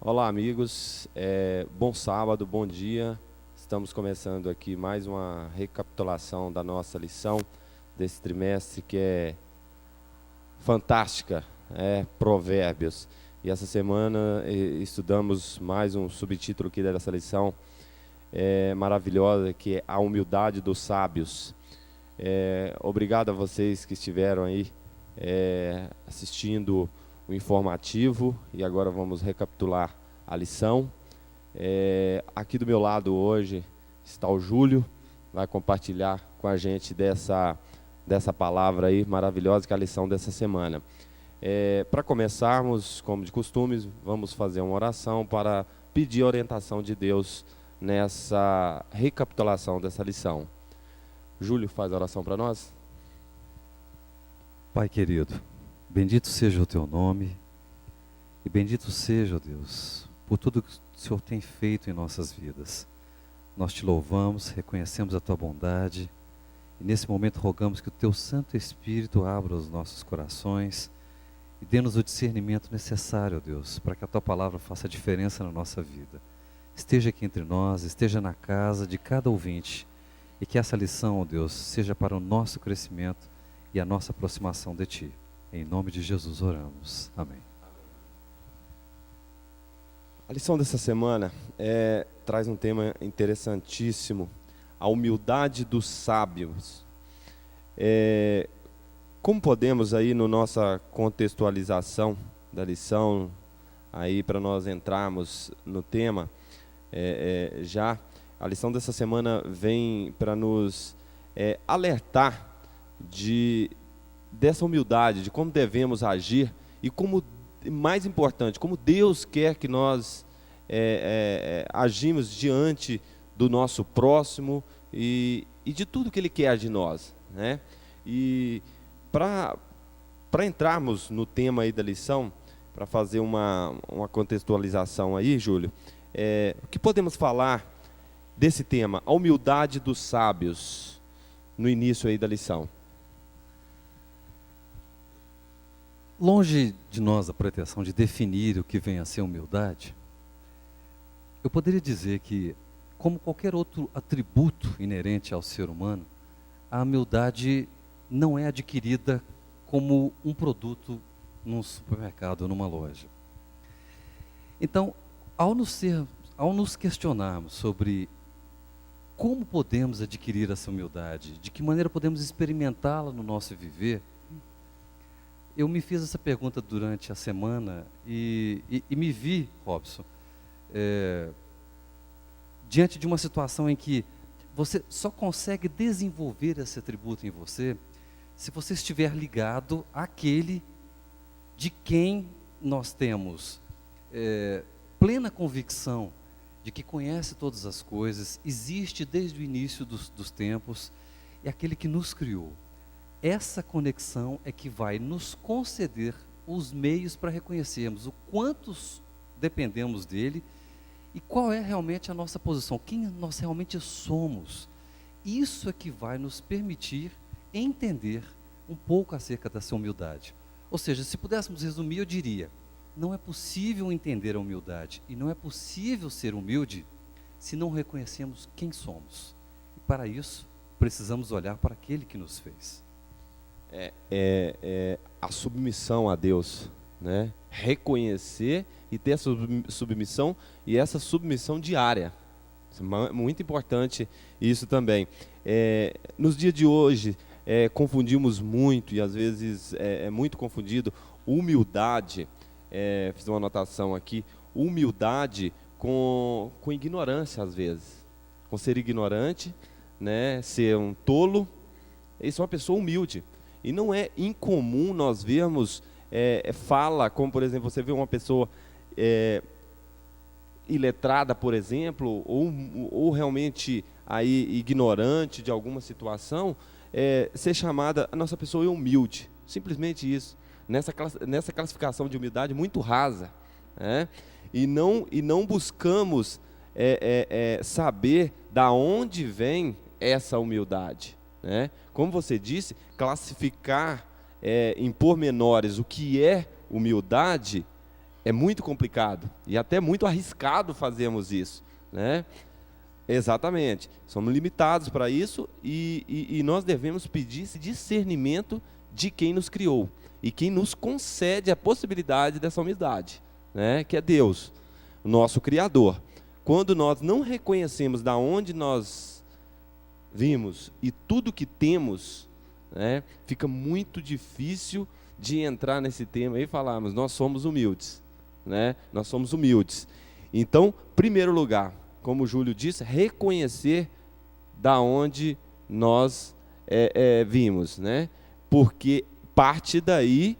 Olá, amigos. Bom sábado, bom dia. Estamos começando aqui mais uma recapitulação da nossa lição desse trimestre que é fantástica, Provérbios. E essa semana estudamos mais um subtítulo aqui dessa lição maravilhosa, que é a humildade dos sábios. Obrigado a vocês que estiveram aí assistindo o informativo, e agora vamos recapitular a lição. Aqui do meu lado hoje está o Júlio, vai compartilhar com a gente dessa palavra aí maravilhosa, que é a lição dessa semana. Para começarmos, como de costume, vamos fazer uma oração para pedir a orientação de Deus nessa recapitulação dessa lição. Júlio, faz a oração para nós. Pai querido, bendito seja o Teu nome e bendito seja, Deus, por tudo que o Senhor tem feito em nossas vidas. Nós Te louvamos, reconhecemos a Tua bondade e nesse momento rogamos que o Teu Santo Espírito abra os nossos corações e dê-nos o discernimento necessário, Deus, para que a Tua palavra faça diferença na nossa vida. Esteja aqui entre nós, esteja na casa de cada ouvinte e que essa lição, Deus, seja para o nosso crescimento e a nossa aproximação de Ti. Em nome de Jesus oramos. Amém. A lição dessa semana traz um tema interessantíssimo, a humildade dos sábios. Como podemos aí, na nossa contextualização da lição, aí para nós entrarmos no tema, já a lição dessa semana vem para nos alertar dessa humildade, de como devemos agir e, como mais importante, como Deus quer que nós agimos diante do nosso próximo e de tudo que Ele quer de nós, né? E para entrarmos no tema aí da lição, para fazer uma contextualização aí, Júlio, o que podemos falar desse tema, a humildade dos sábios, no início aí da lição? Longe de nós a pretensão de definir o que vem a ser humildade, eu poderia dizer que, como qualquer outro atributo inerente ao ser humano, a humildade não é adquirida como um produto num supermercado ou numa loja. Então, ao nos questionarmos sobre como podemos adquirir essa humildade, de que maneira podemos experimentá-la no nosso viver, eu me fiz essa pergunta durante a semana e me vi, Robson, diante de uma situação em que você só consegue desenvolver esse atributo em você se você estiver ligado àquele de quem nós temos plena convicção de que conhece todas as coisas, existe desde o início dos tempos, é aquele que nos criou. Essa conexão é que vai nos conceder os meios para reconhecermos o quantos dependemos dele e qual é realmente a nossa posição, quem nós realmente somos. Isso é que vai nos permitir entender um pouco acerca dessa humildade. Ou seja, se pudéssemos resumir, eu diria: não é possível entender a humildade e não é possível ser humilde se não reconhecemos quem somos. E para isso, precisamos olhar para aquele que nos fez. A submissão a Deus, né? Reconhecer e ter essa submissão, e essa submissão diária. Muito importante isso também. Nos dias de hoje, confundimos muito, e às vezes é muito confundido, humildade, fiz uma anotação aqui, humildade com ignorância às vezes. Com ser ignorante, né? Ser um tolo, isso é uma pessoa humilde. E não é incomum nós vermos fala, como por exemplo, você vê uma pessoa iletrada, por exemplo, ou realmente aí ignorante de alguma situação, ser chamada, a nossa pessoa é humilde, simplesmente isso, nessa classificação de humildade muito rasa, né? E não buscamos saber da onde vem essa humildade, né? Como você disse, classificar em pormenores o que é humildade é muito complicado e até muito arriscado fazermos isso, né? Exatamente, somos limitados para isso e nós devemos pedir esse discernimento de quem nos criou e quem nos concede a possibilidade dessa humildade, né? Que é Deus, o nosso Criador. Quando nós não reconhecemos da onde nós vimos e tudo que temos, né, fica muito difícil de entrar nesse tema e falarmos, nós somos humildes, né? Nós somos humildes. Então, primeiro lugar, como o Júlio disse, reconhecer da onde nós vimos, né? Porque parte daí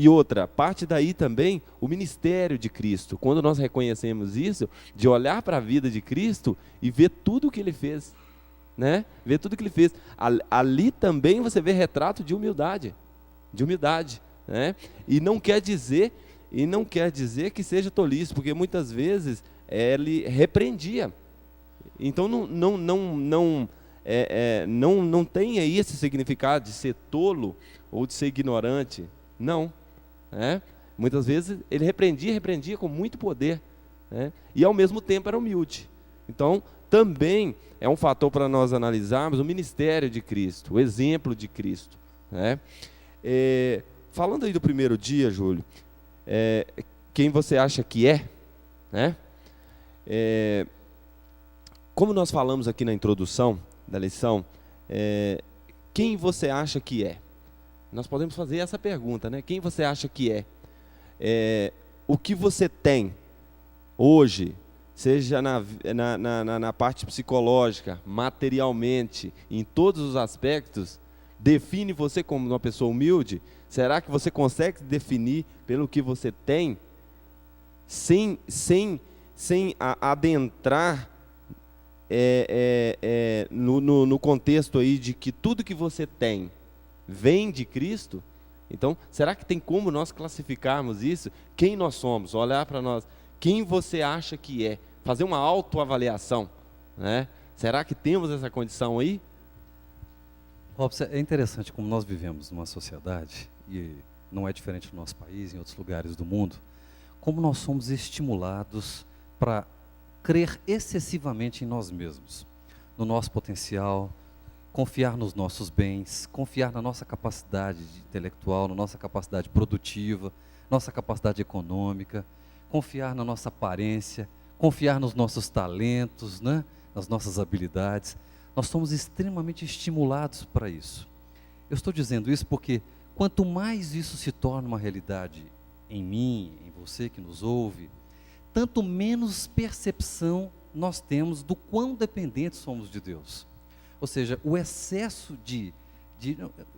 e outra, parte daí também o ministério de Cristo. Quando nós reconhecemos isso, de olhar para a vida de Cristo e ver tudo o que Ele fez, né? Ver tudo o que Ele fez. Ali também você vê retrato de humildade, né? E não quer dizer que seja tolice, porque muitas vezes Ele repreendia. Então não tem aí esse significado de ser tolo ou de ser ignorante, não. Muitas vezes ele repreendia com muito poder, né? E ao mesmo tempo era humilde. Então também é um fator para nós analisarmos o ministério de Cristo, o exemplo de Cristo, né? Falando aí do primeiro dia, Júlio, quem você acha que é, né? Como nós falamos aqui na introdução da lição, quem você acha que é? Nós podemos fazer essa pergunta, né? Quem você acha que é? O que você tem hoje, seja na parte psicológica, materialmente, em todos os aspectos, define você como uma pessoa humilde? Será que você consegue definir pelo que você tem, sem adentrar no contexto aí de que tudo que você tem vem de Cristo? Então, será que tem como nós classificarmos isso? Quem nós somos? Olhar para nós. Quem você acha que é? Fazer uma autoavaliação, né? Será que temos essa condição aí? Robson, é interessante como nós vivemos numa sociedade, e não é diferente no nosso país, em outros lugares do mundo, como nós somos estimulados para crer excessivamente em nós mesmos, no nosso potencial, confiar nos nossos bens, confiar na nossa capacidade intelectual, na nossa capacidade produtiva, nossa capacidade econômica, confiar na nossa aparência, confiar nos nossos talentos, né? Nas nossas habilidades. Nós somos extremamente estimulados para isso. Eu estou dizendo isso porque quanto mais isso se torna uma realidade em mim, em você que nos ouve, tanto menos percepção nós temos do quão dependentes somos de Deus. Ou seja, o excesso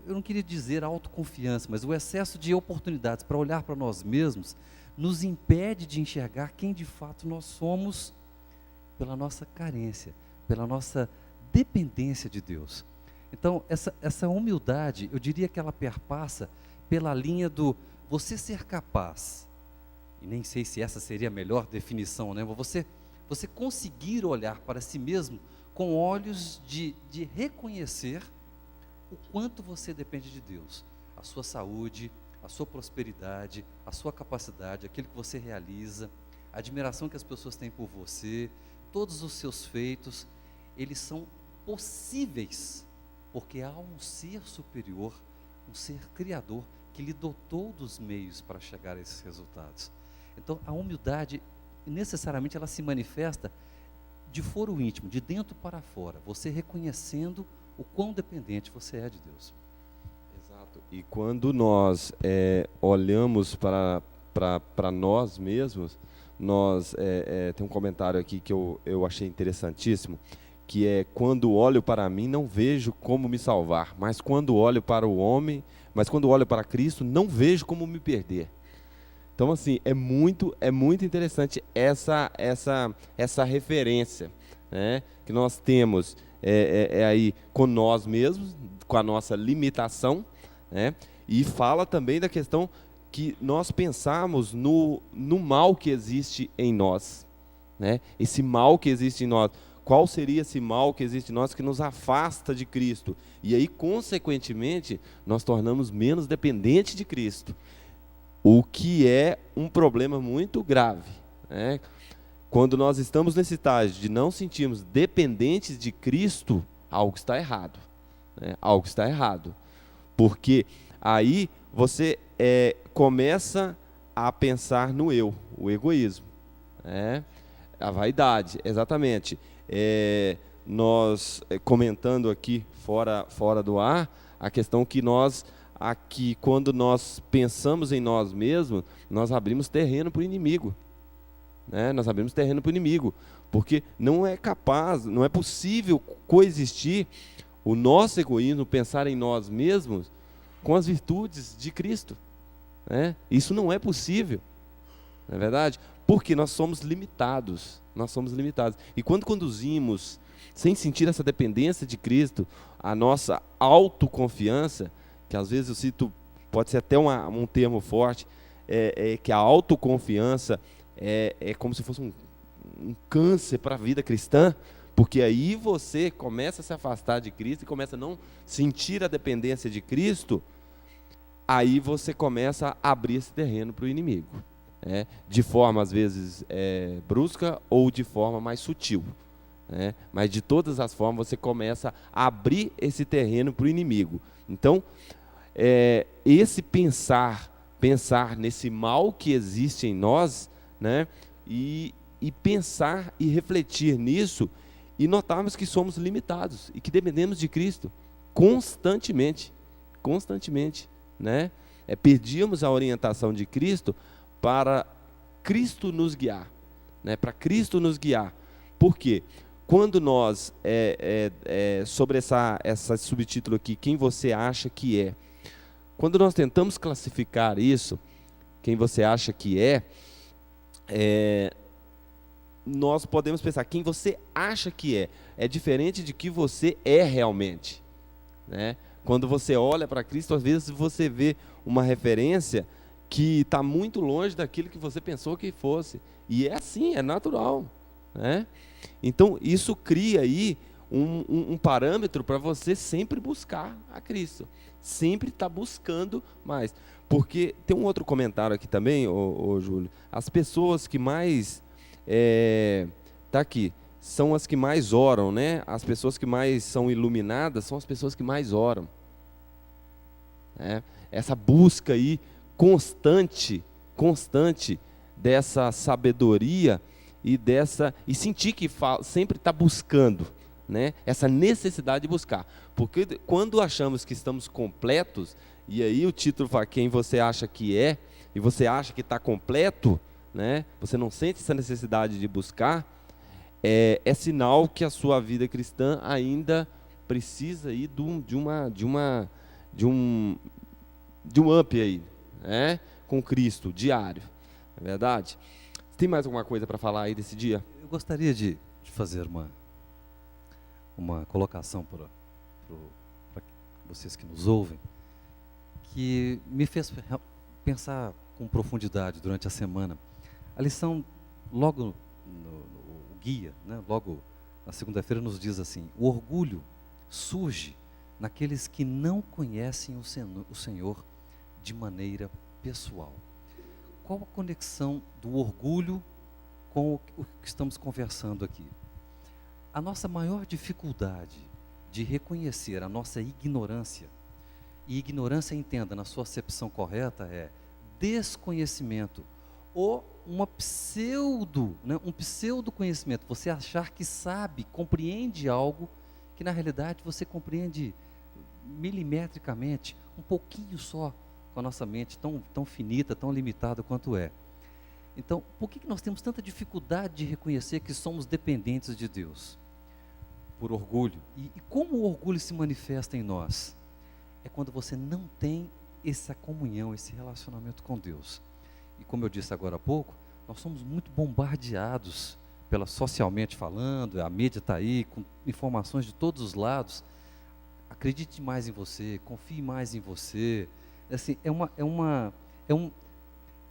eu não queria dizer autoconfiança, mas o excesso de oportunidades para olhar para nós mesmos nos impede de enxergar quem de fato nós somos pela nossa carência, pela nossa dependência de Deus. Então, essa humildade, eu diria que ela perpassa pela linha do você ser capaz, e nem sei se essa seria a melhor definição, né? Você conseguir olhar para si mesmo com olhos de reconhecer o quanto você depende de Deus, a sua saúde, a sua prosperidade, a sua capacidade, aquilo que você realiza, a admiração que as pessoas têm por você, todos os seus feitos, eles são possíveis, porque há um ser superior, um ser criador, que lhe dotou dos meios para chegar a esses resultados. Então, a humildade, necessariamente, ela se manifesta de foro íntimo, de dentro para fora, você reconhecendo o quão dependente você é de Deus. Exato. E quando nós olhamos para nós mesmos, tem um comentário aqui que eu achei interessantíssimo, que é: quando olho para mim, não vejo como me salvar, mas quando olho para Cristo, não vejo como me perder. Então, assim, é muito interessante essa referência, né, que nós temos aí com nós mesmos, com a nossa limitação, né, e fala também da questão que nós pensamos no mal que existe em nós, né, esse mal que existe em nós. Qual seria esse mal que existe em nós que nos afasta de Cristo? E aí, consequentemente, nós tornamos menos dependentes de Cristo. o que é um problema muito grave, né? Quando nós estamos nesse estágio de não sentirmos dependentes de Cristo, algo está errado, né? Algo está errado, porque aí você começa a pensar no eu, o egoísmo, né? A vaidade, exatamente. Nós comentando aqui fora do ar, a questão que nós aqui, quando nós pensamos em nós mesmos, nós abrimos terreno para o inimigo, né? Nós abrimos terreno para o inimigo, porque não é capaz, não é possível coexistir o nosso egoísmo, pensar em nós mesmos, com as virtudes de Cristo, né? Isso não é possível, não é verdade? Porque nós somos limitados, e quando conduzimos, sem sentir essa dependência de Cristo, a nossa autoconfiança, que às vezes eu cito, pode ser até um termo forte, que a autoconfiança é como se fosse um câncer para a vida cristã, porque aí você começa a se afastar de Cristo e começa a não sentir a dependência de Cristo, aí você começa a abrir esse terreno para o inimigo, né? De forma às vezes brusca ou de forma mais sutil, né? Mas de todas as formas você começa a abrir esse terreno para o inimigo. Então, esse pensar nesse mal que existe em nós, né? E pensar e refletir nisso e notarmos que somos limitados e que dependemos de Cristo constantemente, né? Pedíamos a orientação de Cristo para Cristo nos guiar, né? Para Cristo nos guiar. Por quê? Quando nós, sobre essa subtítulo aqui, quem você acha que é? Quando nós tentamos classificar isso, quem você acha que nós podemos pensar, quem você acha que é diferente de que você é realmente, né? Quando você olha para Cristo, às vezes você vê uma referência que está muito longe daquilo que você pensou que fosse, e é assim, é natural, né? Então isso cria aí um parâmetro para você sempre buscar a Cristo, sempre estar buscando mais, porque tem um outro comentário aqui também, ô Júlio, as pessoas que mais tá aqui, são as que mais oram, né? As pessoas que mais são iluminadas são as pessoas que mais oram, né? Essa busca aí constante dessa sabedoria e sentir que sempre está buscando, né? Essa necessidade de buscar, porque quando achamos que estamos completos, e aí o título fala quem você acha que é, e você acha que está completo, né? Você não sente essa necessidade de buscar, é sinal que a sua vida cristã ainda precisa aí de um up aí, né? Com Cristo, diário, é verdade? Tem mais alguma coisa para falar aí desse dia? Eu gostaria de fazer uma colocação para vocês que nos ouvem, que me fez pensar com profundidade durante a semana. A lição, logo no guia, né, logo na segunda-feira, nos diz assim: o orgulho surge naqueles que não conhecem o Senhor de maneira pessoal. Qual a conexão do orgulho com o que estamos conversando aqui? A nossa maior dificuldade de reconhecer a nossa ignorância, e ignorância, entenda, na sua acepção correta, é desconhecimento, ou um pseudo conhecimento, você achar que sabe, compreende algo que na realidade você compreende milimetricamente, um pouquinho só, com a nossa mente tão finita, tão limitada quanto é. Então, por que nós temos tanta dificuldade de reconhecer que somos dependentes de Deus? Por orgulho. E como o orgulho se manifesta em nós? É quando você não tem essa comunhão, esse relacionamento com Deus. E como eu disse agora há pouco, nós somos muito bombardeados socialmente falando, a mídia está aí com informações de todos os lados. Acredite mais em você, confie mais em você. Assim, é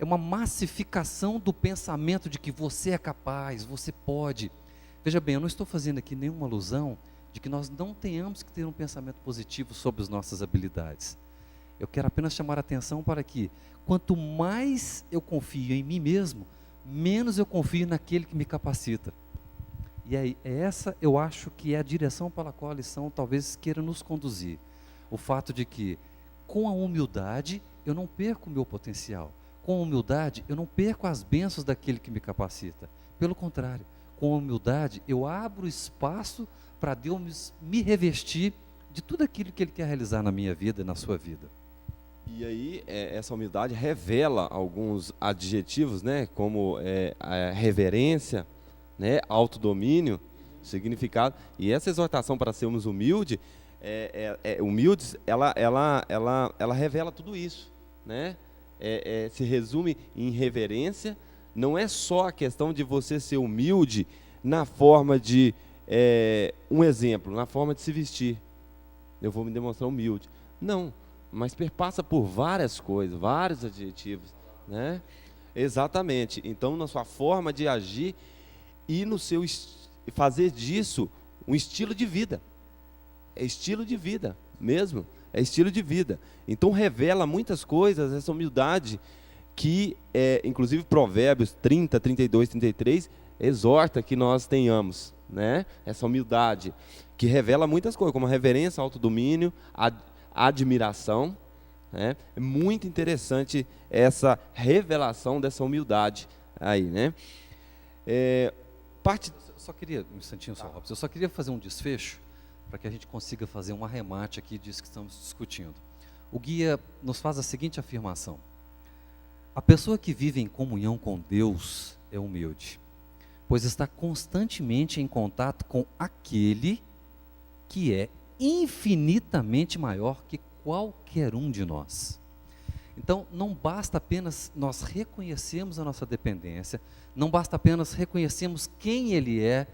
uma massificação do pensamento de que você é capaz, você pode. Veja bem, eu não estou fazendo aqui nenhuma alusão de que nós não tenhamos que ter um pensamento positivo sobre as nossas habilidades. Eu quero apenas chamar a atenção para que, quanto mais eu confio em mim mesmo, menos eu confio naquele que me capacita. E aí, essa eu acho que é a direção para a qual a lição talvez queira nos conduzir. O fato de que, com a humildade, eu não perco o meu potencial. Com a humildade, eu não perco as bênçãos daquele que me capacita. Pelo contrário, com a humildade, eu abro espaço para Deus me revestir de tudo aquilo que Ele quer realizar na minha vida e na sua vida. E aí, essa humildade revela alguns adjetivos, né, como a reverência, né, autodomínio, significado. E essa exortação para sermos humildes, ela revela tudo isso, né? Se resume em reverência. Não é só a questão de você ser humilde na forma de, um exemplo, na forma de se vestir. Eu vou me demonstrar humilde. Não, mas perpassa por várias coisas, vários adjetivos, né? Exatamente. Então, na sua forma de agir e no seu fazer disso um estilo de vida. É estilo de vida mesmo, é estilo de vida. Então revela muitas coisas, essa humildade que, inclusive Provérbios 30, 32, 33, exorta que nós tenhamos, né? Essa humildade que revela muitas coisas, como a reverência, autodomínio, a admiração, né? É muito interessante essa revelação dessa humildade aí, né? Só queria, um instantinho só, Robson, eu só queria fazer um desfecho para que a gente consiga fazer um arremate aqui disso que estamos discutindo. O guia nos faz a seguinte afirmação: a pessoa que vive em comunhão com Deus é humilde, pois está constantemente em contato com aquele que é infinitamente maior que qualquer um de nós. Então, não basta apenas nós reconhecermos a nossa dependência, não basta apenas reconhecermos quem Ele é,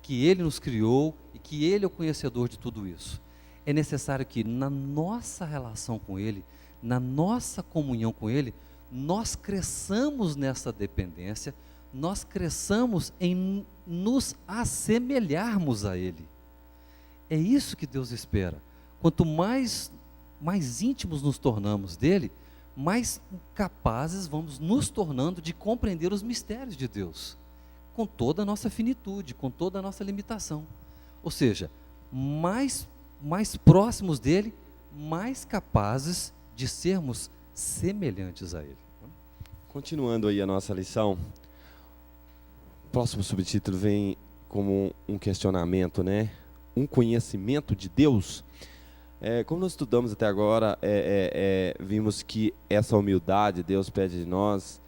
que Ele nos criou e que Ele é o conhecedor de tudo isso. É necessário que na nossa relação com Ele, na nossa comunhão com Ele, nós cresçamos nessa dependência, nós cresçamos em nos assemelharmos a Ele. É isso que Deus espera. Quanto mais íntimos nos tornamos dEle, mais capazes vamos nos tornando de compreender os mistérios de Deus, com toda a nossa finitude, com toda a nossa limitação. Ou seja, mais próximos dEle, mais capazes de sermos semelhantes a Ele. Continuando aí a nossa lição, o próximo subtítulo vem como um questionamento, né? Um conhecimento de Deus. Como nós estudamos até agora, vimos que essa humildade Deus pede de nós,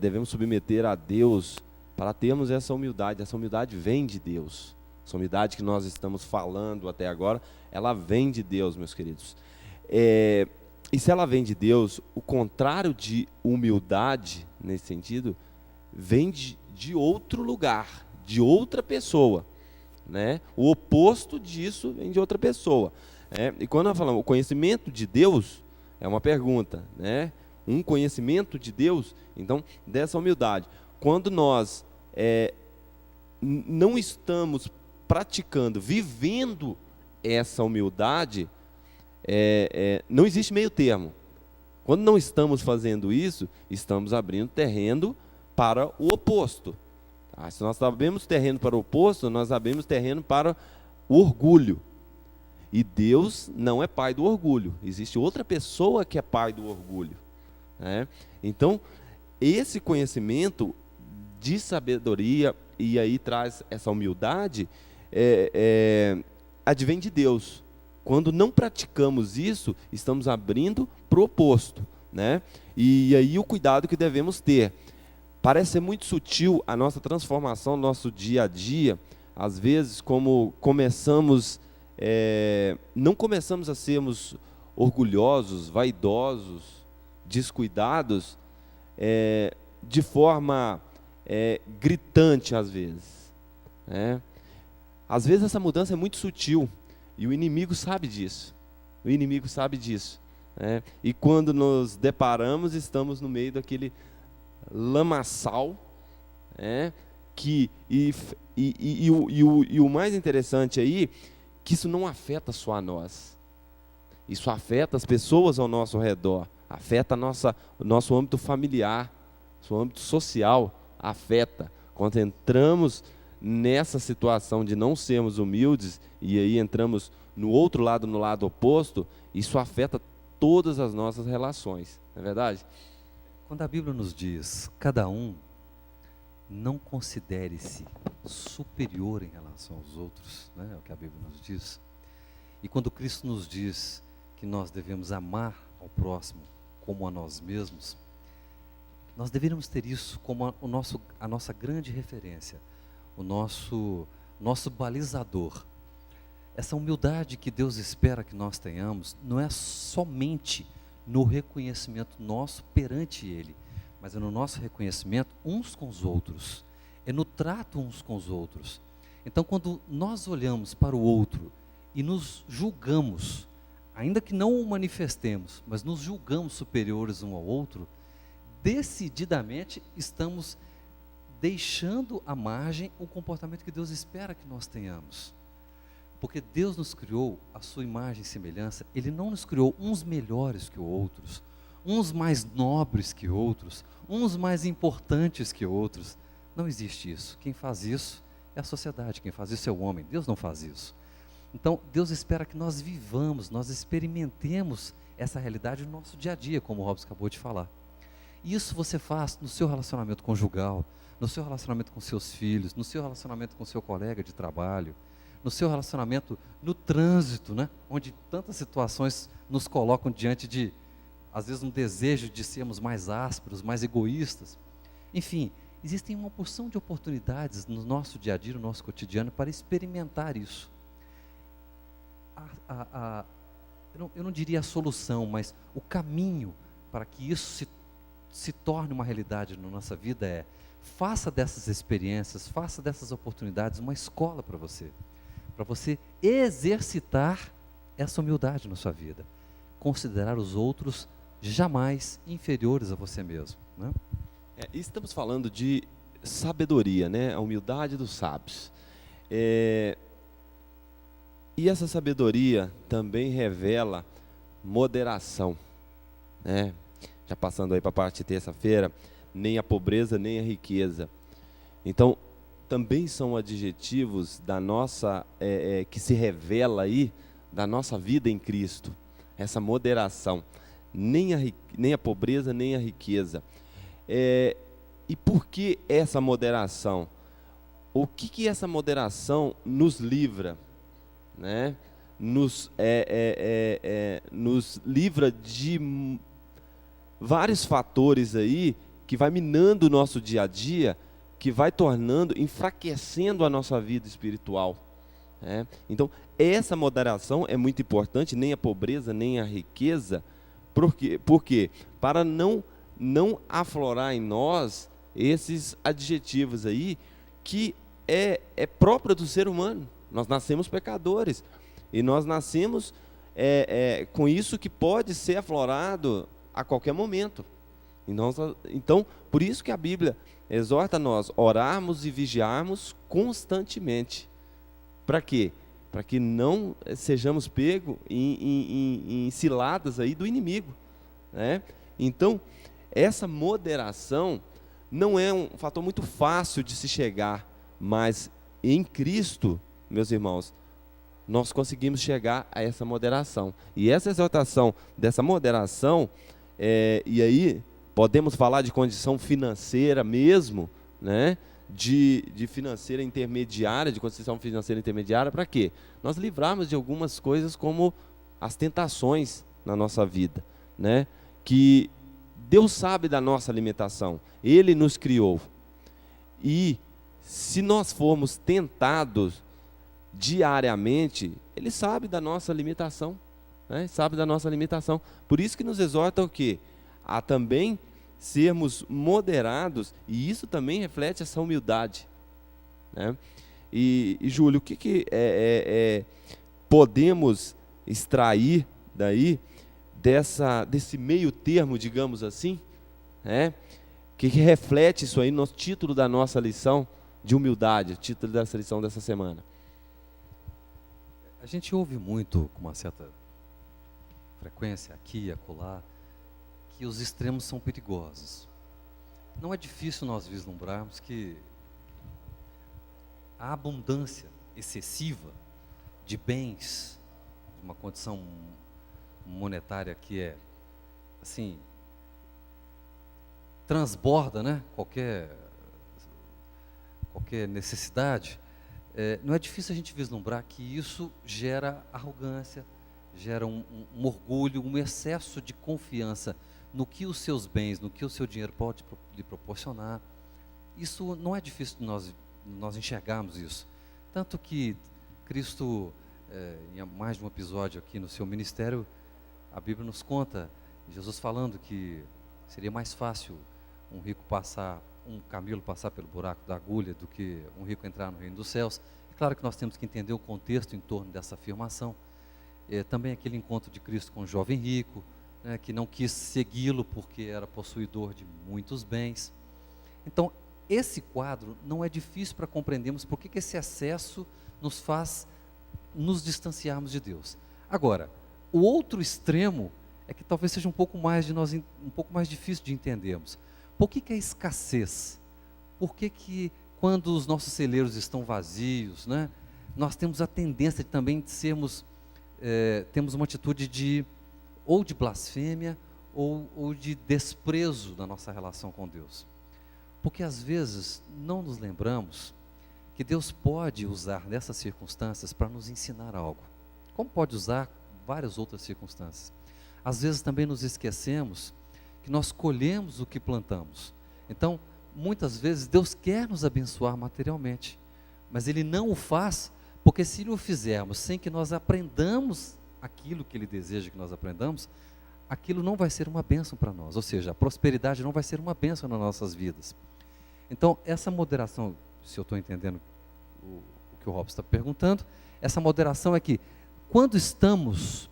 devemos submeter a Deus para termos essa humildade. Essa humildade vem de Deus. Essa humildade que nós estamos falando até agora, ela vem de Deus, meus queridos. E se ela vem de Deus, o contrário de humildade, nesse sentido, vem de outro lugar, de outra pessoa, né? O oposto disso vem de outra pessoa. E quando nós falamos o conhecimento de Deus, é uma pergunta, né? Um conhecimento de Deus, então, dessa humildade. Quando nós não estamos praticando, vivendo essa humildade, não existe meio termo. Quando não estamos fazendo isso, estamos abrindo terreno para o oposto. Se nós abrimos terreno para o oposto, nós abrimos terreno para o orgulho. E Deus não é pai do orgulho. Existe outra pessoa que é pai do orgulho, né? Então, esse conhecimento de sabedoria, e aí traz essa humildade, advém de Deus. Quando não praticamos isso, estamos abrindo para o oposto, né? E aí o cuidado que devemos ter. Parece ser muito sutil a nossa transformação, nosso dia a dia. Às vezes, como não começamos a sermos orgulhosos, vaidosos, descuidados, de forma gritante às vezes, né? Às vezes essa mudança é muito sutil e o inimigo sabe disso. O inimigo sabe disso, né? E quando nos deparamos, estamos no meio daquele lamaçal, e o mais interessante aí, que isso não afeta só a nós, Isso afeta as pessoas ao nosso redor, afeta o nosso âmbito familiar, o âmbito social, afeta. Quando entramos nessa situação de não sermos humildes, e aí entramos no outro lado, no lado oposto, isso afeta todas as nossas relações, não é verdade? Quando a Bíblia nos diz, cada um não considere-se superior em relação aos outros, né? É o que a Bíblia nos diz. E quando Cristo nos diz que nós devemos amar ao próximo como a nós mesmos, nós deveríamos ter isso como a nossa grande referência, o nosso balizador. Essa humildade que Deus espera que nós tenhamos não é somente no reconhecimento nosso perante Ele, mas é no nosso reconhecimento uns com os outros, é no trato uns com os outros. Então, quando nós olhamos para o outro e nos julgamos, ainda que não o manifestemos, mas nos julgamos superiores um ao outro, decididamente estamos deixando à margem o comportamento que Deus espera que nós tenhamos. Porque Deus nos criou a sua imagem e semelhança, Ele não nos criou uns melhores que outros, uns mais nobres que outros, uns mais importantes que outros. Não existe isso. Quem faz isso é a sociedade, quem faz isso é o homem. Deus não faz isso. Então, Deus espera que nós vivamos, nós experimentemos essa realidade no nosso dia a dia, como o Robson acabou de falar. E isso você faz no seu relacionamento conjugal, no seu relacionamento com seus filhos, no seu relacionamento com seu colega de trabalho, no seu relacionamento no trânsito, né? Onde tantas situações nos colocam diante de, às vezes, um desejo de sermos mais ásperos, mais egoístas. Enfim, existem uma porção de oportunidades no nosso dia a dia, no nosso cotidiano, para experimentar isso. Eu não diria a solução, mas o caminho para que isso se torne uma realidade na nossa vida é: faça dessas experiências, faça dessas oportunidades uma escola para você exercitar essa humildade na sua vida, considerar os outros jamais inferiores a você mesmo, né? Estamos falando de sabedoria, né? A humildade dos sábios. E essa sabedoria também revela moderação, né? Já passando aí para a parte de terça-feira, nem a pobreza, nem a riqueza. Então, também são adjetivos da nossa, que se revela aí, da nossa vida em Cristo. Essa moderação, nem a pobreza, nem a riqueza. E por que essa moderação? O que essa moderação nos livra, né? Nos livra de vários fatores aí que vai minando o nosso dia a dia, que vai enfraquecendo a nossa vida espiritual, né? Então, essa moderação é muito importante, nem a pobreza, nem a riqueza. Por quê? Para não aflorar em nós esses adjetivos aí, que é próprio do ser humano. Nós nascemos pecadores, e nós nascemos com isso que pode ser aflorado a qualquer momento. Então, por isso que a Bíblia exorta nós orarmos e vigiarmos constantemente. Para quê? Para que não sejamos pegos em ciladas aí do inimigo, né? Então, essa moderação não é um fator muito fácil de se chegar, mas em Cristo, meus irmãos, nós conseguimos chegar a essa moderação. E essa exortação dessa moderação, e aí podemos falar de condição financeira mesmo, né? De financeira intermediária, de condição financeira intermediária, para quê? Nós livrarmos de algumas coisas como as tentações na nossa vida, né? Que Deus sabe da nossa limitação, Ele nos criou. E se nós formos tentados diariamente, Ele sabe da nossa limitação, né? Sabe da nossa limitação. Por isso que nos exorta o quê? A também sermos moderados, e isso também reflete essa humildade, né? E Júlio, o que podemos extrair daí desse meio termo, digamos assim, né? Que reflete isso aí no título da nossa lição de humildade, o título dessa lição dessa semana? A gente ouve muito, com uma certa frequência, aqui e acolá, que os extremos são perigosos. Não é difícil nós vislumbrarmos que a abundância excessiva de bens, de uma condição monetária que é, assim, transborda, né? Qualquer necessidade, não é difícil a gente vislumbrar que isso gera arrogância, gera um orgulho, um excesso de confiança no que os seus bens, no que o seu dinheiro pode lhe proporcionar. Isso não é difícil de nós enxergarmos isso. Tanto que Cristo, em mais de um episódio aqui no seu ministério, a Bíblia nos conta, Jesus falando que seria mais fácil um camelo passar pelo buraco da agulha do que um rico entrar no reino dos céus. É claro que nós temos que entender o contexto em torno dessa afirmação. Também aquele encontro de Cristo com o jovem rico, né, que não quis segui-lo porque era possuidor de muitos bens. Então, esse quadro não é difícil para compreendermos porque que esse excesso nos faz nos distanciarmos de Deus. Agora, o outro extremo é que talvez seja um pouco mais difícil de entendermos. Por que a escassez? Por que quando os nossos celeiros estão vazios, né, nós temos a tendência de também temos uma atitude ou de blasfêmia ou de desprezo na nossa relação com Deus? Porque às vezes não nos lembramos que Deus pode usar dessas circunstâncias para nos ensinar algo, como pode usar várias outras circunstâncias. Às vezes também nos esquecemos que nós colhemos o que plantamos. Então, muitas vezes Deus quer nos abençoar materialmente, mas Ele não o faz, porque se o fizermos sem que nós aprendamos aquilo que Ele deseja que nós aprendamos, aquilo não vai ser uma bênção para nós, ou seja, a prosperidade não vai ser uma bênção nas nossas vidas. Então, essa moderação, se eu estou entendendo o que o Robson está perguntando, essa moderação é que, quando estamos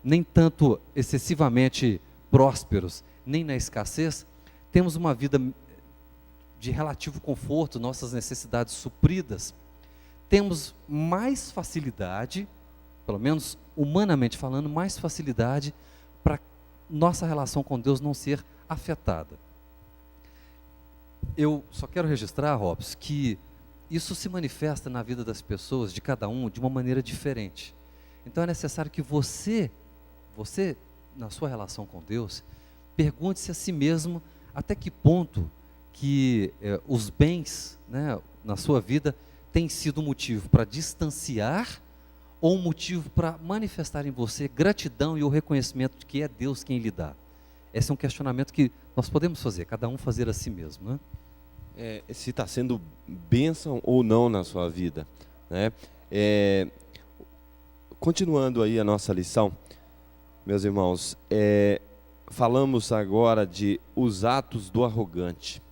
nem tanto excessivamente prósperos, nem na escassez, temos uma vida de relativo conforto, nossas necessidades supridas, temos mais facilidade, pelo menos humanamente falando, mais facilidade para nossa relação com Deus não ser afetada. Eu só quero registrar, Robson, que isso se manifesta na vida das pessoas, de cada um, de uma maneira diferente. Então é necessário que você, na sua relação com Deus, pergunte-se a si mesmo até que ponto que os bens, né, na sua vida têm sido um motivo para distanciar ou um motivo para manifestar em você gratidão e o reconhecimento de que é Deus quem lhe dá. Esse é um questionamento que nós podemos fazer, cada um fazer a si mesmo, né? Se está sendo bênção ou não na sua vida, né? Continuando aí a nossa lição, meus irmãos, falamos agora de os atos do arrogante.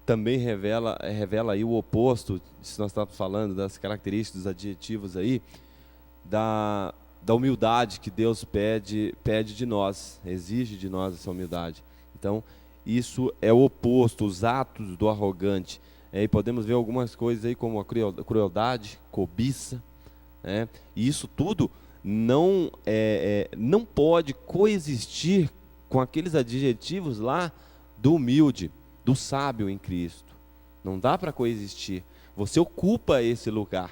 Também revela aí o oposto, se nós estamos falando das características, dos adjetivos aí, da humildade que Deus pede de nós, exige de nós essa humildade. Então, isso é o oposto, os atos do arrogante. E podemos ver algumas coisas aí como a crueldade, cobiça, né? E isso tudo não pode coexistir com aqueles adjetivos lá do humilde, do sábio em Cristo. Não dá para coexistir. Você ocupa esse lugar,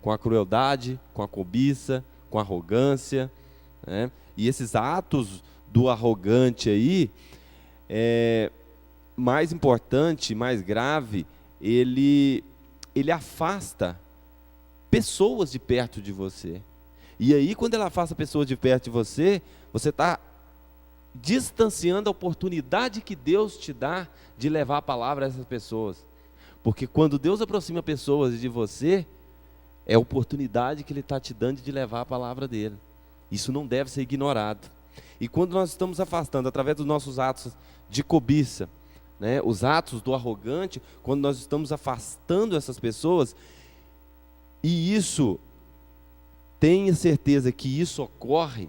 com a crueldade, com a cobiça, com a arrogância, né? E esses atos do arrogante aí, mais importante, mais grave, ele afasta pessoas de perto de você. E aí, quando ele afasta pessoas de perto de você, você está distanciando a oportunidade que Deus te dá de levar a palavra a essas pessoas. Porque quando Deus aproxima pessoas de você, é a oportunidade que Ele está te dando de levar a palavra dele. Isso não deve ser ignorado. E quando nós estamos afastando, através dos nossos atos de cobiça, né, os atos do arrogante, quando nós estamos afastando essas pessoas, e isso, tenha certeza que isso ocorre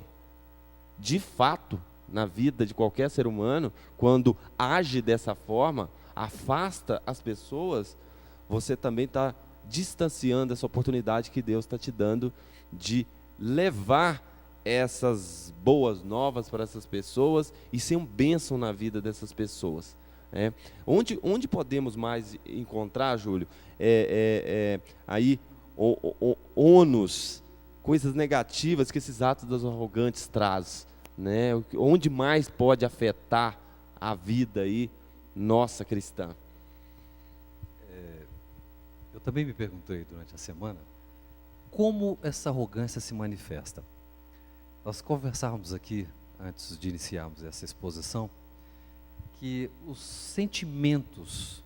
de fato na vida de qualquer ser humano, quando age dessa forma, afasta as pessoas, você também está distanciando essa oportunidade que Deus está te dando de levar essas boas novas para essas pessoas e ser um bênção na vida dessas pessoas. Onde podemos mais encontrar, Júlio, aí ônus, coisas negativas que esses atos dos arrogantes trazem, né? Onde mais pode afetar a vida aí nossa cristã? Eu também me perguntei durante a semana como essa arrogância se manifesta. Nós conversávamos aqui, antes de iniciarmos essa exposição, que os sentimentos,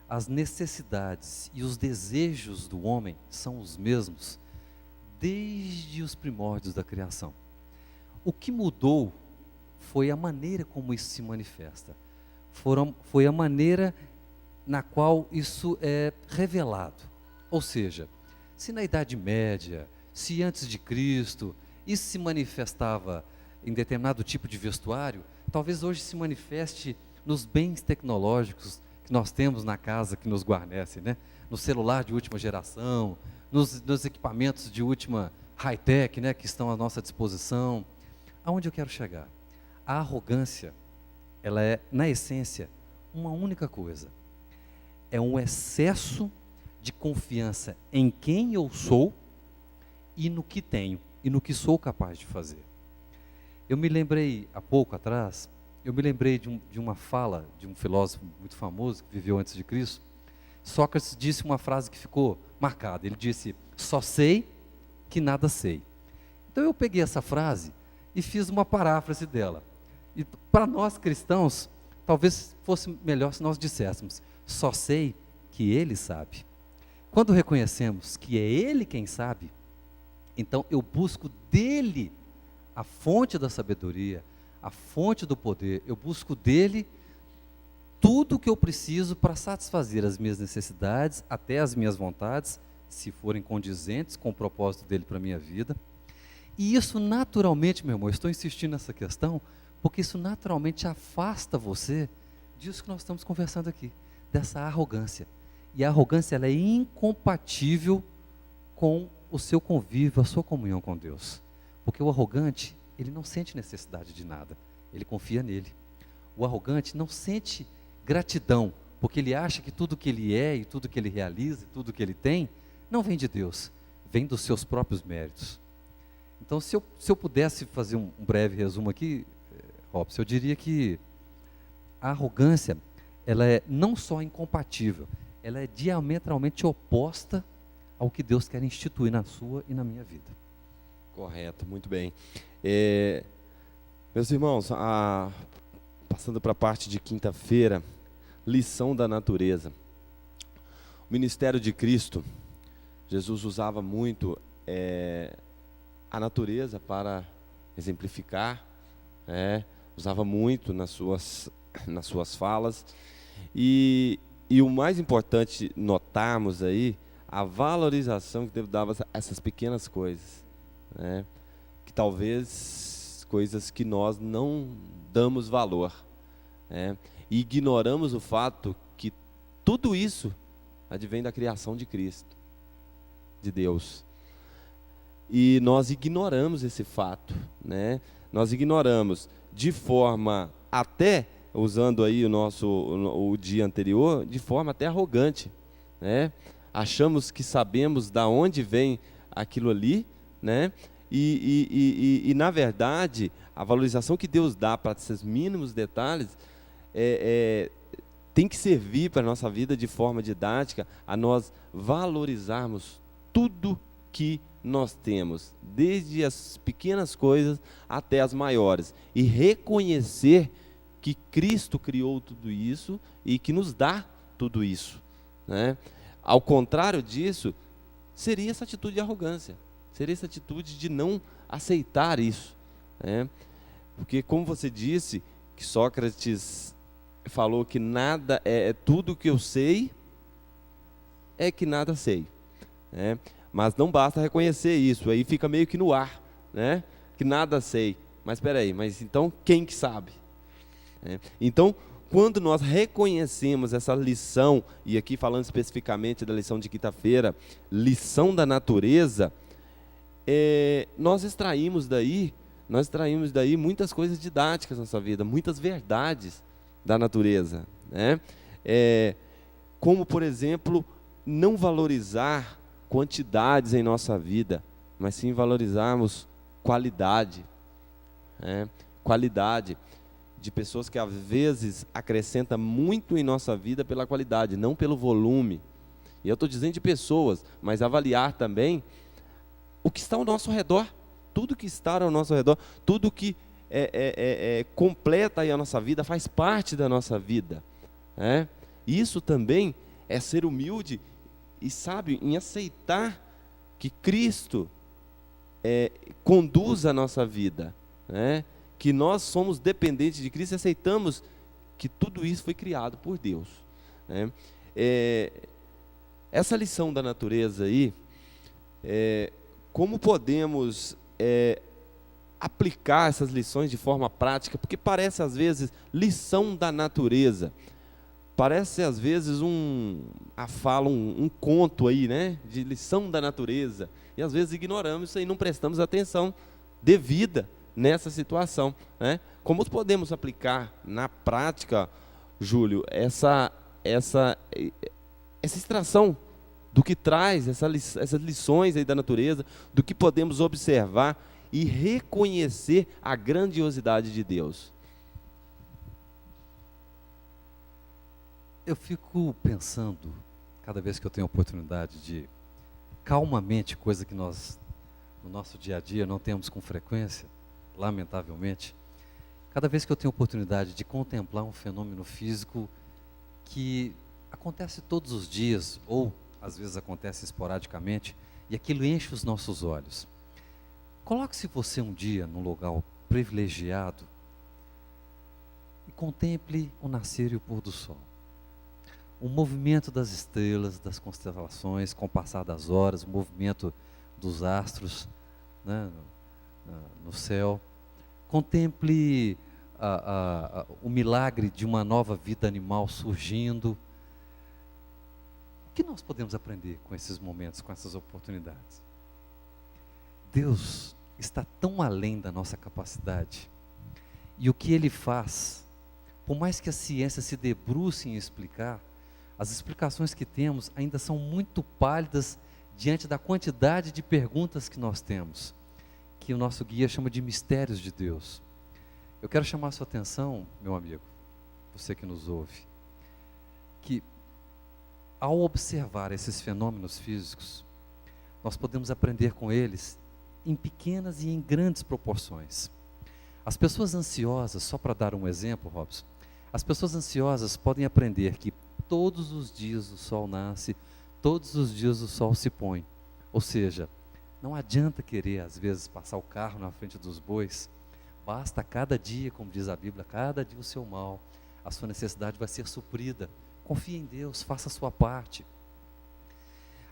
as necessidades e os desejos do homem são os mesmos desde os primórdios da criação. O que mudou foi a maneira como isso se manifesta. Foi a maneira na qual isso é revelado. Ou seja, se na Idade Média, se antes de Cristo, isso se manifestava em determinado tipo de vestuário, talvez hoje se manifeste nos bens tecnológicos que nós temos na casa que nos guarnecem, né? No celular de última geração, nos equipamentos de última high-tech, né, que estão à nossa disposição. Aonde eu quero chegar? A arrogância, ela é, na essência, uma única coisa. É um excesso de confiança em quem eu sou e no que tenho, e no que sou capaz de fazer. Eu me lembrei, há pouco atrás, de uma fala de um filósofo muito famoso, que viveu antes de Cristo. Sócrates disse uma frase que ficou marcada. Ele disse: só sei que nada sei. Então eu peguei essa frase e fiz uma paráfrase dela. E para nós cristãos, talvez fosse melhor se nós disséssemos: só sei que Ele sabe. Quando reconhecemos que é Ele quem sabe, então eu busco dEle a fonte da sabedoria, a fonte do poder. Eu busco dEle tudo o que eu preciso para satisfazer as minhas necessidades, até as minhas vontades, se forem condizentes com o propósito dEle para a minha vida. E isso naturalmente, meu irmão, eu estou insistindo nessa questão, porque isso naturalmente afasta você disso que nós estamos conversando aqui, dessa arrogância. E a arrogância, ela é incompatível com o seu convívio, a sua comunhão com Deus. Porque o arrogante, ele não sente necessidade de nada, ele confia nele. O arrogante não sente gratidão, porque ele acha que tudo que ele é, e tudo que ele realiza, e tudo que ele tem, não vem de Deus, vem dos seus próprios méritos. Então, se eu pudesse fazer um breve resumo aqui, Robson, eu diria que a arrogância, ela é não só incompatível, ela é diametralmente oposta ao que Deus quer instituir na sua e na minha vida. Correto, muito bem. Meus irmãos, passando para a parte de quinta-feira, lição da natureza. O ministério de Cristo, Jesus usava muito a natureza para exemplificar, usava muito nas suas falas. E o mais importante notarmos aí, a valorização que Deus dava a essas pequenas coisas, que talvez coisas que nós não damos valor, e ignoramos o fato que tudo isso advém da criação de Cristo, de Deus. E nós ignoramos esse fato, nós ignoramos de forma até, usando aí o dia anterior, de forma até arrogante, achamos que sabemos da onde vem aquilo ali, e na verdade, a valorização que Deus dá para esses mínimos detalhes tem que servir para a nossa vida de forma didática, a nós valorizarmos tudo que nós temos, desde as pequenas coisas até as maiores, e reconhecer que Cristo criou tudo isso e que nos dá tudo isso. Ao contrário disso, seria essa atitude de arrogância, seria essa atitude de não aceitar isso. Porque, como você disse, que Sócrates falou que nada é tudo que eu sei, é que nada sei. Mas não basta reconhecer isso, aí fica meio que no ar, que nada sei. Mas espera aí, mas então quem que sabe? Então, quando nós reconhecemos essa lição, e aqui falando especificamente da lição de quinta-feira, lição da natureza, nós extraímos daí muitas coisas didáticas na nossa vida, muitas verdades da natureza, né? Como, por exemplo, não valorizar quantidades em nossa vida, mas sim valorizarmos qualidade, né? Qualidade de pessoas que às vezes acrescentam muito em nossa vida pela qualidade, não pelo volume. E eu estou dizendo de pessoas, mas avaliar também o que está ao nosso redor, tudo que está ao nosso redor, tudo que completa aí a nossa vida, faz parte da nossa vida, né? Isso também é ser humilde e sábio em aceitar que Cristo conduz a nossa vida, né? Que nós somos dependentes de Cristo e aceitamos que tudo isso foi criado por Deus, né? Essa lição da natureza aí, como podemos aplicar essas lições de forma prática? Porque parece às vezes lição da natureza, parece às vezes um conto aí, né, de lição da natureza, e às vezes ignoramos isso aí, não prestamos atenção devida nessa situação, né? Como podemos aplicar na prática, Júlio, essa extração do que traz essas lições aí da natureza, do que podemos observar e reconhecer a grandiosidade de Deus? Eu fico pensando, cada vez que eu tenho a oportunidade de, calmamente, coisa que nós, no nosso dia a dia, não temos com frequência, lamentavelmente, cada vez que eu tenho a oportunidade de contemplar um fenômeno físico que acontece todos os dias, ou às vezes acontece esporadicamente, e aquilo enche os nossos olhos. Coloque-se você um dia num lugar privilegiado e contemple o nascer e o pôr do sol. O movimento das estrelas, das constelações, com o passar das horas, o movimento dos astros, né, no céu. Contemple o milagre de uma nova vida animal surgindo. O que nós podemos aprender com esses momentos, com essas oportunidades? Deus está tão além da nossa capacidade. E o que Ele faz, por mais que a ciência se debruce em explicar, as explicações que temos ainda são muito pálidas diante da quantidade de perguntas que nós temos, que o nosso guia chama de mistérios de Deus. Eu quero chamar a sua atenção, meu amigo, você que nos ouve, que ao observar esses fenômenos físicos, nós podemos aprender com eles em pequenas e em grandes proporções. As pessoas ansiosas, só para dar um exemplo, Robson, as pessoas ansiosas podem aprender que todos os dias o sol nasce, todos os dias o sol se põe. Ou seja, não adianta querer, às vezes, passar o carro na frente dos bois. Basta cada dia, como diz a Bíblia, cada dia o seu mal. A sua necessidade vai ser suprida. Confie em Deus, faça a sua parte.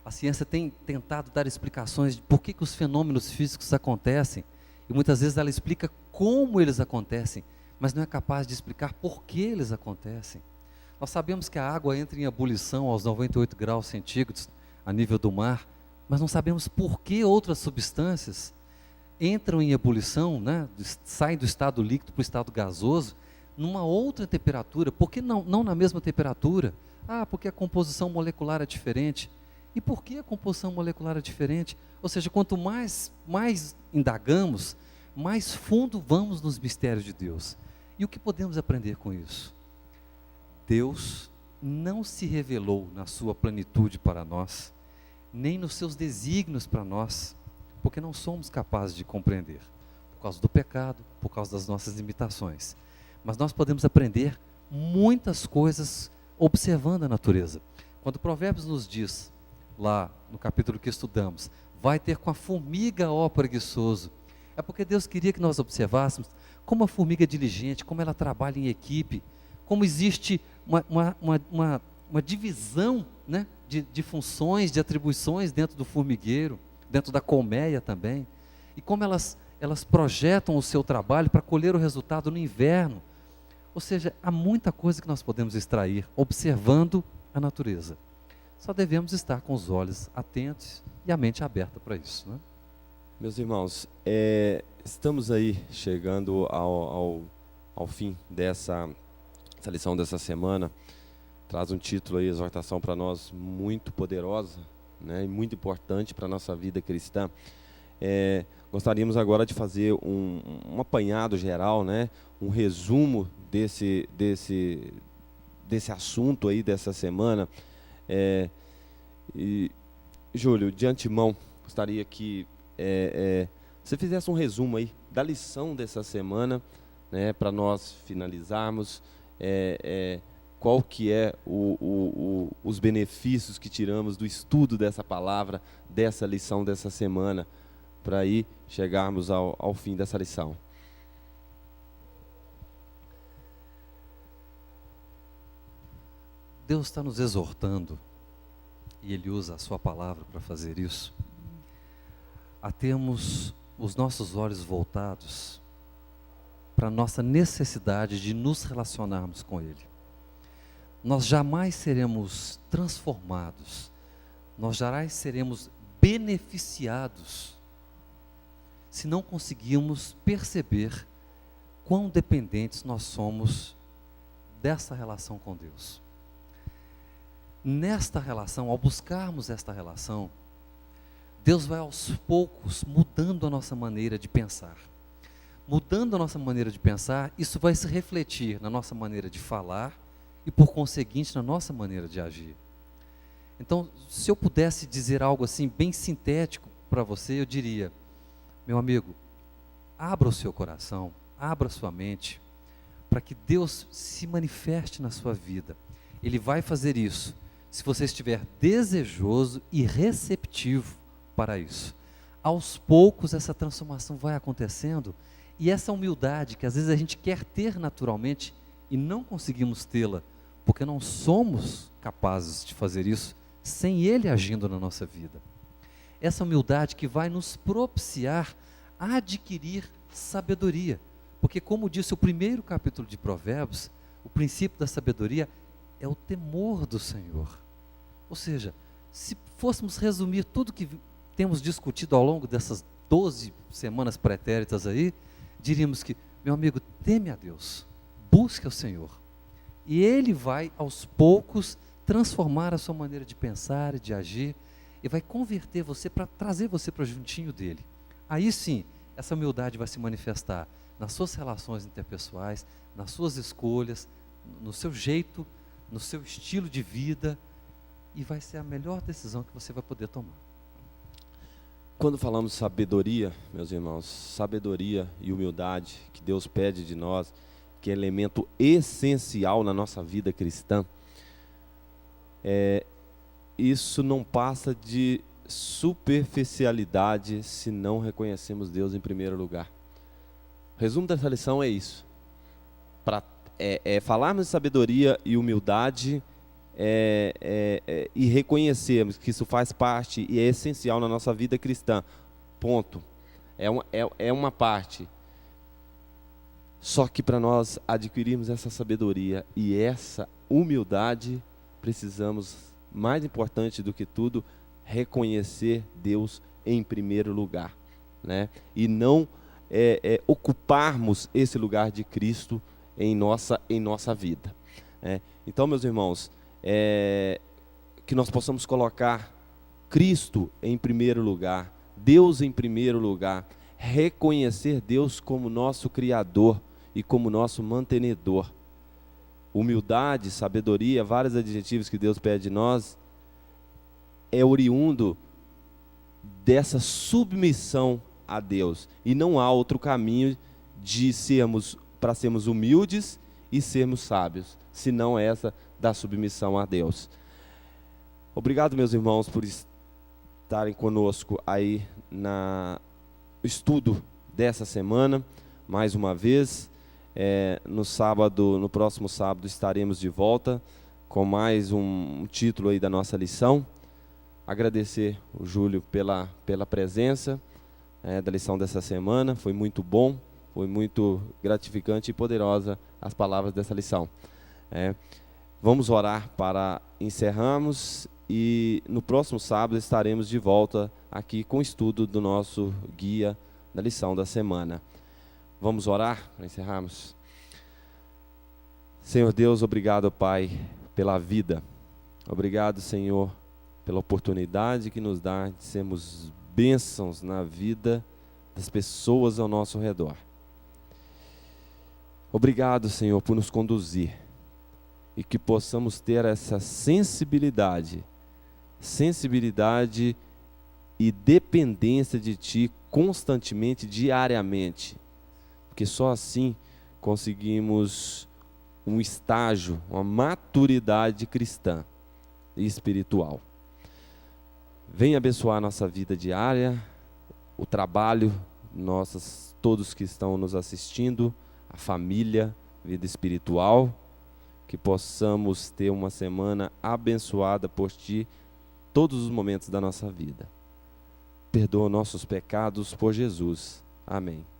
A ciência tem tentado dar explicações de por que os fenômenos físicos acontecem. E muitas vezes ela explica como eles acontecem, mas não é capaz de explicar por que eles acontecem. Nós sabemos que a água entra em ebulição aos 98 graus centígrados a nível do mar, mas não sabemos por que outras substâncias entram em ebulição, né, saem do estado líquido para o estado gasoso, numa outra temperatura. Por que não na mesma temperatura? Porque a composição molecular é diferente. E por que a composição molecular é diferente? Ou seja, quanto mais indagamos, mais fundo vamos nos mistérios de Deus. E o que podemos aprender com isso? Deus não se revelou na sua plenitude para nós, nem nos seus desígnios para nós, porque não somos capazes de compreender, por causa do pecado, por causa das nossas limitações. Mas nós podemos aprender muitas coisas observando a natureza. Quando Provérbios nos diz, lá no capítulo que estudamos, vai ter com a formiga, ó preguiçoso, é porque Deus queria que nós observássemos como a formiga é diligente, como ela trabalha em equipe, como existe uma divisão, né, de funções, de atribuições dentro do formigueiro, dentro da colmeia também, e como elas projetam o seu trabalho para colher o resultado no inverno. Ou seja, há muita coisa que nós podemos extrair observando a natureza. Só devemos estar com os olhos atentos e a mente aberta para isso, né? Meus irmãos, estamos aí chegando ao fim dessa lição dessa semana. Traz um título aí, exortação para nós muito poderosa, né, e muito importante para a nossa vida cristã. Gostaríamos agora de fazer um apanhado geral, né, um resumo desse assunto aí dessa semana. E, Júlio, de antemão, gostaria que você fizesse um resumo aí da lição dessa semana, né, para nós finalizarmos. Qual que é os benefícios que tiramos do estudo dessa palavra, dessa lição dessa semana, para aí chegarmos ao fim dessa lição. Deus está nos exortando, e Ele usa a sua palavra para fazer isso, a termos os nossos olhos voltados para a nossa necessidade de nos relacionarmos com Ele. Nós jamais seremos transformados, nós jamais seremos beneficiados se não conseguirmos perceber quão dependentes nós somos dessa relação com Deus. Nesta relação, ao buscarmos esta relação, Deus vai aos poucos mudando a nossa maneira de pensar. Mudando a nossa maneira de pensar, isso vai se refletir na nossa maneira de falar e, por conseguinte, na nossa maneira de agir. Então, se eu pudesse dizer algo assim, bem sintético para você, eu diria: meu amigo, abra o seu coração, abra a sua mente, para que Deus se manifeste na sua vida. Ele vai fazer isso se você estiver desejoso e receptivo para isso. Aos poucos essa transformação vai acontecendo, e essa humildade que às vezes a gente quer ter naturalmente e não conseguimos tê-la, porque não somos capazes de fazer isso sem Ele agindo na nossa vida. Essa humildade que vai nos propiciar a adquirir sabedoria, porque, como disse o primeiro capítulo de Provérbios, o princípio da sabedoria é o temor do Senhor. Ou seja, se fôssemos resumir tudo que temos discutido ao longo dessas 12 semanas pretéritas aí, diríamos que, meu amigo, teme a Deus, busque o Senhor, e Ele vai aos poucos transformar a sua maneira de pensar e de agir, e vai converter você, para trazer você para juntinho dele. Aí sim, essa humildade vai se manifestar nas suas relações interpessoais, nas suas escolhas, no seu jeito, no seu estilo de vida, e vai ser a melhor decisão que você vai poder tomar. Quando falamos sabedoria, meus irmãos, sabedoria e humildade que Deus pede de nós, que é elemento essencial na nossa vida cristã, isso não passa de superficialidade se não reconhecemos Deus em primeiro lugar. O resumo dessa lição é isso. Falarmos de sabedoria e humildade e reconhecermos que isso faz parte e é essencial na nossa vida cristã. Ponto. É uma parte. Só que para nós adquirirmos essa sabedoria e essa humildade, precisamos, mais importante do que tudo, reconhecer Deus em primeiro lugar, né? E não ocuparmos esse lugar de Cristo em nossa vida, né? Então, meus irmãos, que nós possamos colocar Cristo em primeiro lugar, Deus em primeiro lugar, reconhecer Deus como nosso Criador e como nosso mantenedor. Humildade, sabedoria, vários adjetivos que Deus pede de nós, é oriundo dessa submissão a Deus. E não há outro caminho para sermos humildes e sermos sábios, senão essa da submissão a Deus. Obrigado, meus irmãos, por estarem conosco aí no estudo dessa semana, mais uma vez. No próximo sábado estaremos de volta com mais um título aí da nossa lição. Agradecer o Júlio pela presença da lição dessa semana. Foi muito bom, foi muito gratificante e poderosa as palavras dessa lição. Vamos orar para encerrarmos E no próximo sábado estaremos de volta aqui com o estudo do nosso guia da lição da semana. Vamos orar para encerrarmos? Senhor Deus, obrigado, Pai, pela vida. Obrigado, Senhor, pela oportunidade que nos dá de sermos bênçãos na vida das pessoas ao nosso redor. Obrigado, Senhor, por nos conduzir e que possamos ter essa sensibilidade e dependência de Ti constantemente, diariamente, porque só assim conseguimos um estágio, uma maturidade cristã e espiritual. Venha abençoar a nossa vida diária, o trabalho, todos que estão nos assistindo, a família, vida espiritual, que possamos ter uma semana abençoada por Ti, todos os momentos da nossa vida. Perdoa nossos pecados por Jesus. Amém.